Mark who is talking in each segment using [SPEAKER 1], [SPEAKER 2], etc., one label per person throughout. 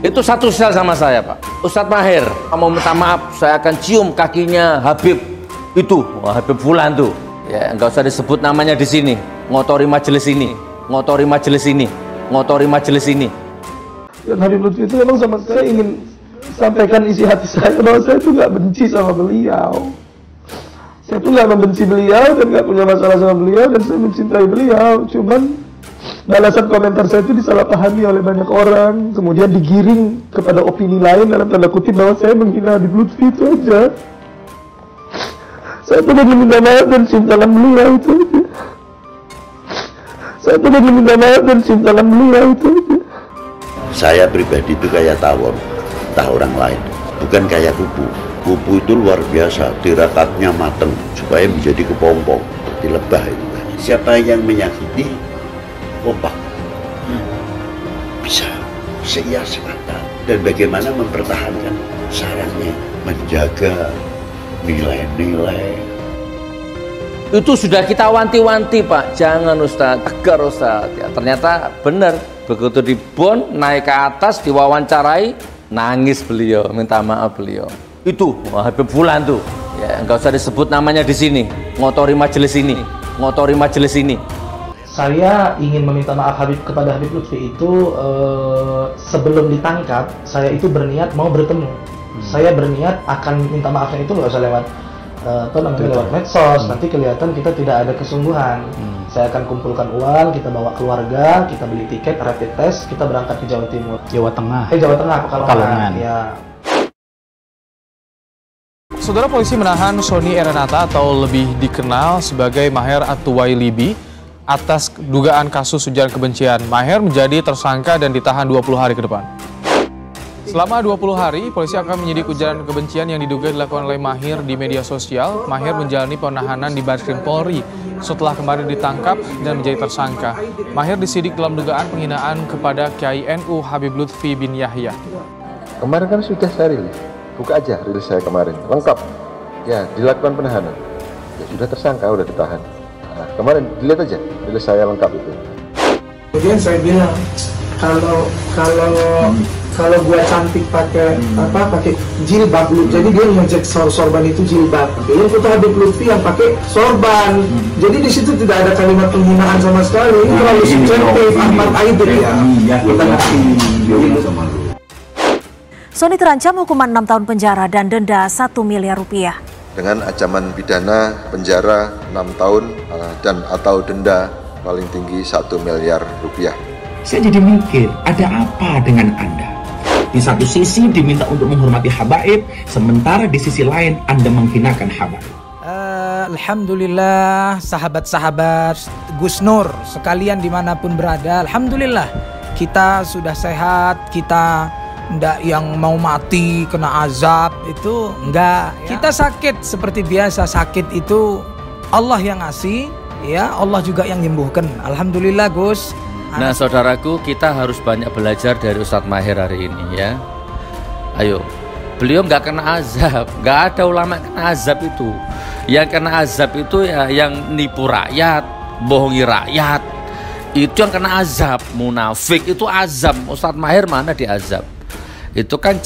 [SPEAKER 1] Itu satu sel sama saya, Pak. Ustadz Maher mau minta maaf, saya akan cium kakinya Habib itu, Habib Fulan tuh. Ya, nggak usah disebut namanya di sini. Ngotori majelis ini, ngotori majelis ini, ngotori majelis ini.
[SPEAKER 2] Dan Habib Lutfi itu memang sama saya ingin sampaikan isi hati saya bahwa saya itu nggak benci sama beliau. Saya itu nggak membenci beliau dan nggak punya masalah sama beliau dan saya mencintai beliau. Cuman balasan komentar saya itu disalahpahami oleh banyak orang, kemudian digiring kepada opini lain dalam tanda kutip bahwa saya menghina Habib Lutfi, itu aja. Saya tuh meminta maaf dan cium tangan beliau, itu aja. Saya tuh meminta maaf dan cium tangan beliau, itu aja.
[SPEAKER 3] Saya pribadi itu kayak tawon, entah orang lain, bukan kayak kupu. Kupu itu luar biasa, tirakatnya mateng supaya menjadi kepompong seperti lebah itu. Siapa yang menyakiti kompak bisa seia semata, dan bagaimana mempertahankan sarangnya, menjaga nilai-nilai.
[SPEAKER 1] Itu sudah kita wanti-wanti, Pak, jangan Ustadz, tegar Ustadz. Ya, ternyata benar, begitu dibon naik ke atas diwawancarai, nangis beliau, minta maaf beliau. Itu Habib Fulan tuh. Ya, nggak usah disebut namanya di sini. Ngotori majelis ini, ngotori majelis ini.
[SPEAKER 2] Saya ingin meminta maaf kepada Habib Lutfi itu sebelum ditangkap, saya itu berniat mau bertemu. Saya berniat akan minta maafnya itu nggak usah lewat lewat medsos, nanti kelihatan kita tidak ada kesungguhan. Saya akan kumpulkan uang, kita bawa keluarga, kita beli tiket, rapid test, kita berangkat ke Jawa Timur.
[SPEAKER 4] Jawa Tengah.
[SPEAKER 2] Jawa Tengah, Pekalongan. Ya.
[SPEAKER 5] Saudara, polisi menahan Sony Eranata atau lebih dikenal sebagai Maher At-Tuwailibi atas dugaan kasus ujaran kebencian. Maher menjadi tersangka dan ditahan 20 hari ke depan. Selama 20 hari, polisi akan menyidik ujaran kebencian yang diduga dilakukan oleh Maher di media sosial. Maher menjalani penahanan di Bareskrim Polri setelah kemarin ditangkap dan menjadi tersangka. Maher disidik dalam dugaan penghinaan kepada Kiai NU Habib Lutfi bin Yahya.
[SPEAKER 6] Kemarin kan sudah saya rilis, buka aja rilis saya kemarin, lengkap. Ya, dilakukan penahanan. Ya sudah tersangka, udah ditahan. Nah, kemarin dilihat aja rilis saya lengkap itu.
[SPEAKER 2] Kemudian saya bilang kalau gua cantik pakai pakai jilbab, jadi dia ngejek sorban itu jilbab. Ini foto Habib Lutfi yang pakai sorban. Jadi di situ tidak ada kalimat penghinaan sama sekali. Ini terlalu subjektif, Ahmad Aidil ya. Kita ngasih sama lu.
[SPEAKER 7] Sony terancam hukuman 6 tahun penjara dan denda 1 miliar rupiah.
[SPEAKER 6] Dengan ancaman pidana penjara 6 tahun dan atau denda paling tinggi 1 miliar rupiah.
[SPEAKER 8] Saya jadi mikir, ada apa dengan Anda? Di satu sisi diminta untuk menghormati habaib, sementara di sisi lain Anda menghinakan habaib.
[SPEAKER 4] Alhamdulillah, sahabat-sahabat Gus Nur sekalian dimanapun berada, alhamdulillah kita sudah sehat, kita enggak yang mau mati kena azab, itu enggak. Kita sakit seperti biasa, sakit itu Allah yang ngasih, ya Allah juga yang menyembuhkan. Alhamdulillah Gus.
[SPEAKER 1] Nah saudaraku, kita harus banyak belajar dari Ustadz Maher hari ini ya. Ayo, beliau nggak kena azab, nggak ada ulama yang kena azab itu. Yang kena azab itu ya yang nipu rakyat, bohongi rakyat, itu yang kena azab. Munafik itu azab. Ustadz Maher mana diazab? Itu kan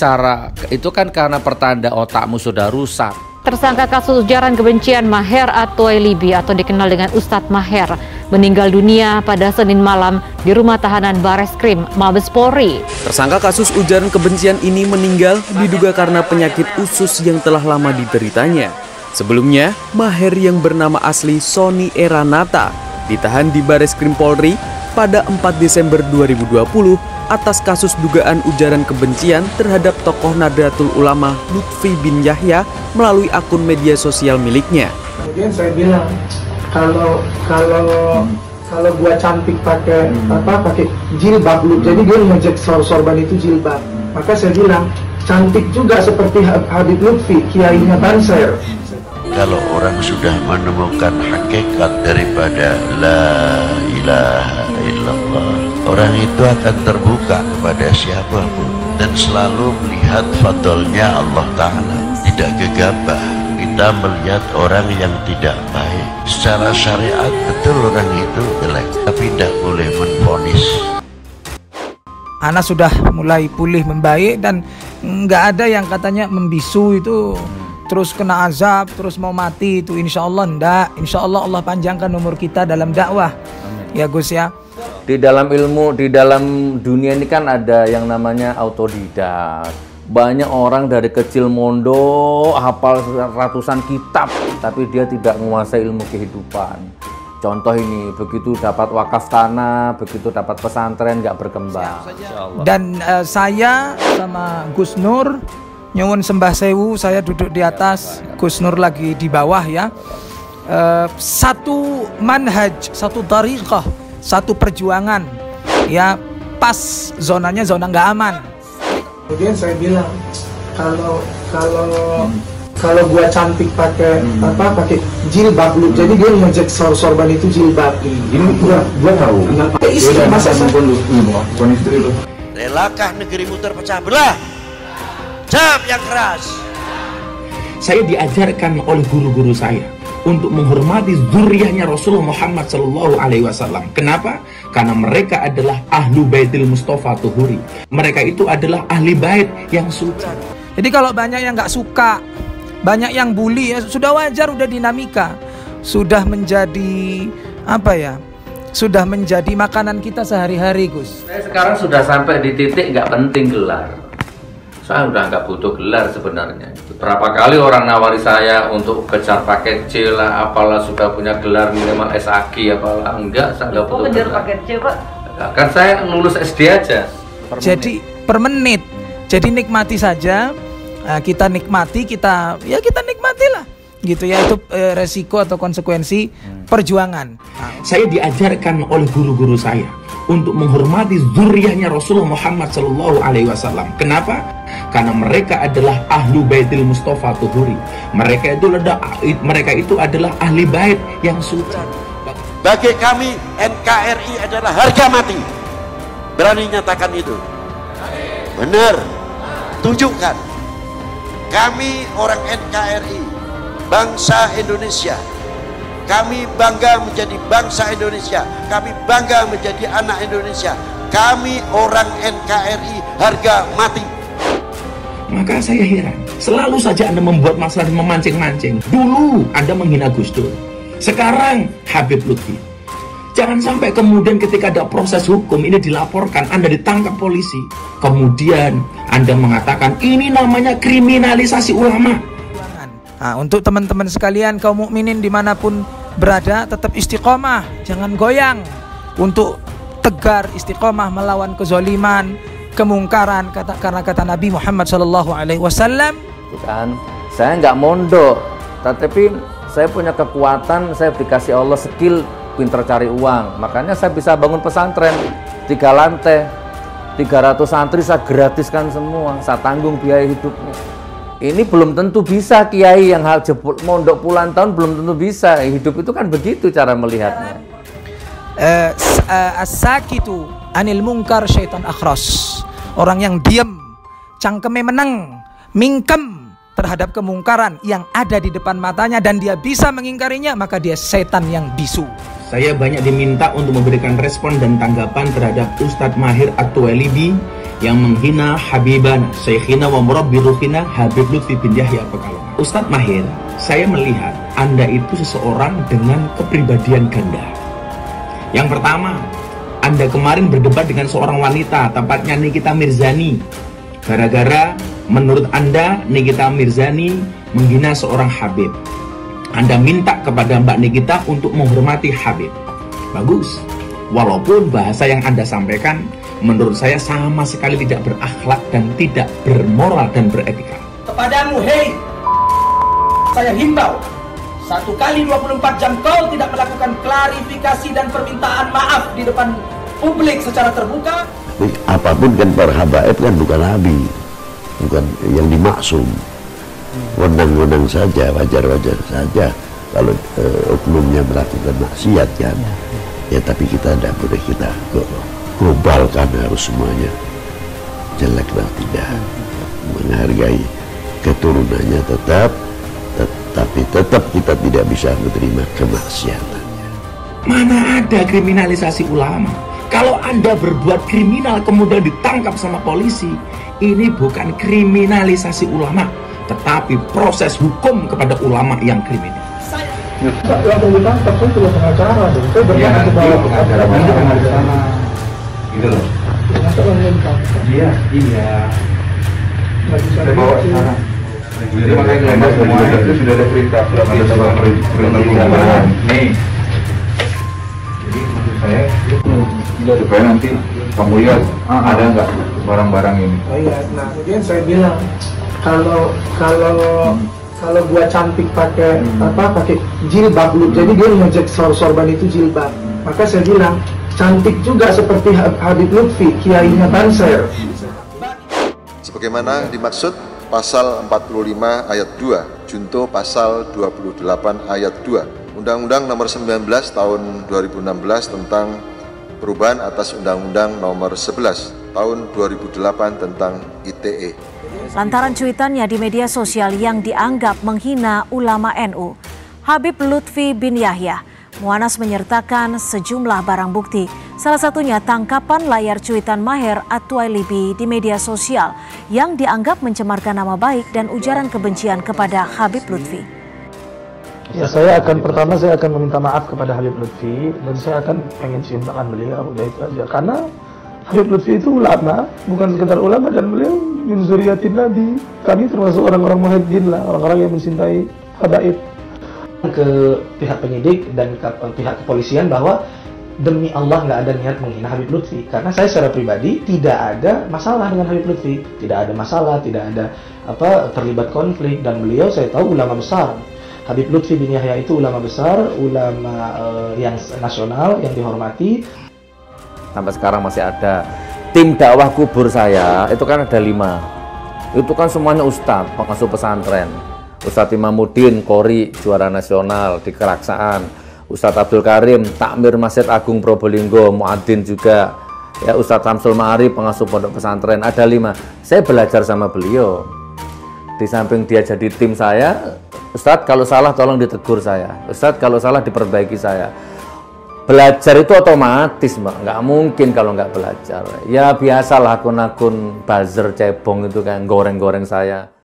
[SPEAKER 1] karena pertanda otakmu sudah rusak.
[SPEAKER 9] Tersangka kasus ujaran kebencian Maher At-Tuwailibi atau dikenal dengan Ustadz Maher meninggal dunia pada Senin malam di rumah tahanan Bareskrim Mabes Polri.
[SPEAKER 10] Tersangka kasus ujaran kebencian ini meninggal diduga karena penyakit usus yang telah lama dideritanya. Sebelumnya, Maher yang bernama asli Sony Eranata ditahan di Bareskrim Polri pada 4 Desember 2020 atas kasus dugaan ujaran kebencian terhadap tokoh Nahdlatul Ulama Lutfi bin Yahya melalui akun media sosial miliknya.
[SPEAKER 2] Kemudian saya bilang kalau gua cantik pakai pakai jilbab, jadi dia ngejek sorban itu jilbab. Maka saya bilang cantik juga seperti Habib Lutfi, kiainya Banser.
[SPEAKER 3] Kalau orang sudah menemukan hakikat daripada la ilaha illallah, orang itu akan terbuka kepada siapapun dan selalu melihat fadlnya Allah Ta'ala, tidak gegabah. Kita melihat orang yang tidak baik secara syariat, betul orang itu jelek, tapi tidak boleh menvonis.
[SPEAKER 4] Ana sudah mulai pulih membaik dan nggak ada yang katanya membisu itu terus kena azab, terus mau mati itu, insya Allah enggak. Insya Allah Allah panjangkan umur kita dalam dakwah. Amin. Ya Gus ya.
[SPEAKER 1] Di dalam ilmu, di dalam dunia ini kan ada yang namanya autodidak. Banyak orang dari kecil mondok, hafal ratusan kitab, tapi dia tidak menguasai ilmu kehidupan. Contoh ini, begitu dapat wakaf tanah, begitu dapat pesantren, nggak berkembang.
[SPEAKER 4] Dan saya sama Gus Nur, nyuwun sembah sewu, saya duduk di atas, Gus Nur lagi di bawah ya. Satu manhaj, satu tariqah, satu perjuangan, ya pas zonanya zona nggak aman.
[SPEAKER 2] Kemudian saya bilang kalau gua cantik pakai pakai jilbab lu, jadi dia ngejek sorban itu jilbab. Ini gua tahu. Istri masa bukan istri lu.
[SPEAKER 3] Relakah negerimu terpecah belah? Jawab yang keras.
[SPEAKER 8] Saya diajarkan oleh guru-guru saya untuk menghormati zuriyahnya Rasulullah Muhammad SAW. Kenapa? Karena mereka adalah ahlu baitil Mustafa Tuhuri. Mereka itu adalah ahli bait yang suci.
[SPEAKER 4] Jadi kalau banyak yang nggak suka, banyak yang bully, ya sudah wajar, udah dinamika, sudah menjadi apa ya? Sudah menjadi makanan kita sehari-hari, Gus.
[SPEAKER 1] Saya sekarang sudah sampai di titik nggak penting gelar. Saya udah nggak butuh gelar sebenarnya. Berapa kali orang nawari saya untuk kejar paket C lah, apalah, sudah punya gelar minimal SAG apalah. Enggak, saya nggak butuh gelar. Paket C, Pak? Kan saya lulus SD aja.
[SPEAKER 4] Jadi per menit. Jadi nikmati saja. Kita nikmati, kita nikmatilah. Gitu ya, itu resiko atau konsekuensi perjuangan.
[SPEAKER 8] Saya diajarkan oleh guru-guru saya untuk menghormati zuriyahnya Rasulullah Muhammad SAW. Kenapa? Karena mereka adalah ahlu baitil Mustafa Tuhuri. Mereka itu adalah ahli bait yang suci.
[SPEAKER 3] Bagi kami NKRI adalah harga mati. Berani nyatakan itu? Benar. Tunjukkan. Kami orang NKRI, bangsa Indonesia. Kami bangga menjadi bangsa Indonesia. Kami bangga menjadi anak Indonesia. Kami orang NKRI harga mati.
[SPEAKER 8] Maka saya heran, selalu saja Anda membuat masalah dan memancing-mancing. Dulu Anda menghina Gus Dur, sekarang Habib Lutfi. Jangan sampai kemudian ketika ada proses hukum ini dilaporkan, Anda ditangkap polisi, kemudian Anda mengatakan ini namanya kriminalisasi ulama.
[SPEAKER 4] Nah, untuk teman-teman sekalian kaum mukminin dimanapun berada, tetap istiqomah, jangan goyang, untuk tegar istiqomah melawan kezaliman, kemungkaran, karena kata Nabi Muhammad SAW.
[SPEAKER 1] Bukan, saya nggak mondok, tapi saya punya kekuatan, saya dikasih Allah skill, pinter cari uang, makanya saya bisa bangun pesantren 3 lantai, 300 santri saya gratiskan semua, saya tanggung biaya hidupnya. Ini belum tentu bisa kiai yang jebul mondok puluhan tahun, belum tentu bisa. Hidup itu kan begitu cara melihatnya.
[SPEAKER 4] As-sakitu anil munkar syaitan akhras. Orang yang diam, cangkeme menang, mingkem terhadap kemungkaran yang ada di depan matanya dan dia bisa mengingkarinya, maka dia setan yang bisu.
[SPEAKER 8] Saya banyak diminta untuk memberikan respon dan tanggapan terhadap Ustadz Mahir At-Tuwailibi yang menghina Habibana, Syekhina wa Murabbi Ruhina Habib Lutfi bin Yahya Pekalongan. Ustadz Mahir, saya melihat Anda itu seseorang dengan kepribadian ganda. Yang pertama, Anda kemarin berdebat dengan seorang wanita, tepatnya Nikita Mirzani. Gara-gara menurut Anda Nikita Mirzani menghina seorang Habib. Anda minta kepada Mbak Nikita untuk menghormati Habib. Bagus. Walaupun bahasa yang Anda sampaikan menurut saya sama sekali tidak berakhlak dan tidak bermoral dan beretika.
[SPEAKER 4] Kepadamu, hei, saya himbau, 1 kali 24 jam kau tidak melakukan klarifikasi dan permintaan maaf di depan publik secara terbuka.
[SPEAKER 3] Apapun kan para habaib kan bukan nabi, bukan yang dimaksum. Wenang-wenang saja, wajar-wajar saja kalau oknumnya melakukan maksiat kan. Ya tapi kita tidak boleh kita globalkan harus semuanya jelek dan tidak. Menghargai keturunannya tapi tetap kita tidak bisa menerima kemaksiatannya.
[SPEAKER 8] Mana ada kriminalisasi ulama? Kalau Anda berbuat kriminal kemudian ditangkap sama polisi, ini bukan kriminalisasi ulama, tetapi proses hukum kepada ulama yang kriminal.
[SPEAKER 2] Langsung ditangkap, saya sudah pengacara dong. Saya berangkat ke bawah pengacara di sana.
[SPEAKER 11] Gitu loh.
[SPEAKER 2] Iya. Nggak bisa bawa ke sana.
[SPEAKER 11] Jadi makanya itu sudah ada perintah, sudah ada sebuah perintah. Nih. Jadi maksud saya supaya nanti kamu lihat ada nggak barang-barang ini.
[SPEAKER 2] Oh iya, nah kemudian saya bilang kalau gua cantik pakai pakai jilbab, jadi dia ngejek sorban itu jilbab. Maka saya bilang cantik juga seperti Habib Lutfi, kiainya Banser.
[SPEAKER 6] Sebagaimana dimaksud pasal 45 ayat 2, junto pasal 28 ayat 2, Undang-Undang Nomor 19 Tahun 2016 tentang perubahan atas Undang-Undang Nomor 11 Tahun 2008 tentang ITE.
[SPEAKER 7] Lantaran cuitannya di media sosial yang dianggap menghina ulama NU, Habib Lutfi bin Yahya, Mu'anas menyertakan sejumlah barang bukti, salah satunya tangkapan layar cuitan Maher At-Twailibi di media sosial yang dianggap mencemarkan nama baik dan ujaran kebencian kepada Habib Lutfi.
[SPEAKER 2] Ya, saya akan meminta maaf kepada Habib Lutfi dan saya akan pengen cium tangan beliau, udah itu aja. Karena Habib Lutfi itu ulama, bukan sekedar ulama, dan beliau min zuriyatin Nabi. Kami termasuk orang-orang muhajir lah, orang-orang yang mencintai habaib. Ke pihak penyidik dan ke pihak kepolisian bahwa demi Allah nggak ada niat menghina Habib Lutfi, karena saya secara pribadi tidak ada masalah dengan Habib Lutfi, tidak ada masalah, tidak ada terlibat konflik, dan beliau saya tahu ulama besar. Habib Lutfi bin Yahya itu ulama besar, ulama yang nasional yang dihormati.
[SPEAKER 1] Sampai sekarang masih ada tim dakwah kubur saya, itu kan ada 5, itu kan semuanya ustadz, pengasuh pesantren. Ustadz Imamuddin Qori, juara nasional di Keraksaan. Ustadz Abdul Karim, takmir Masjid Agung Probolinggo, muadzin juga. Ya, Ustadz Samsul Ma'arif, pengasuh pondok pesantren. Ada 5. Saya belajar sama beliau. Di samping dia jadi tim saya, Ustadz kalau salah tolong ditegur saya. Ustadz kalau salah diperbaiki saya. Belajar itu otomatis, Mbak. Nggak mungkin kalau nggak belajar. Ya biasalah akun-akun buzzer cebong itu kan goreng-goreng saya.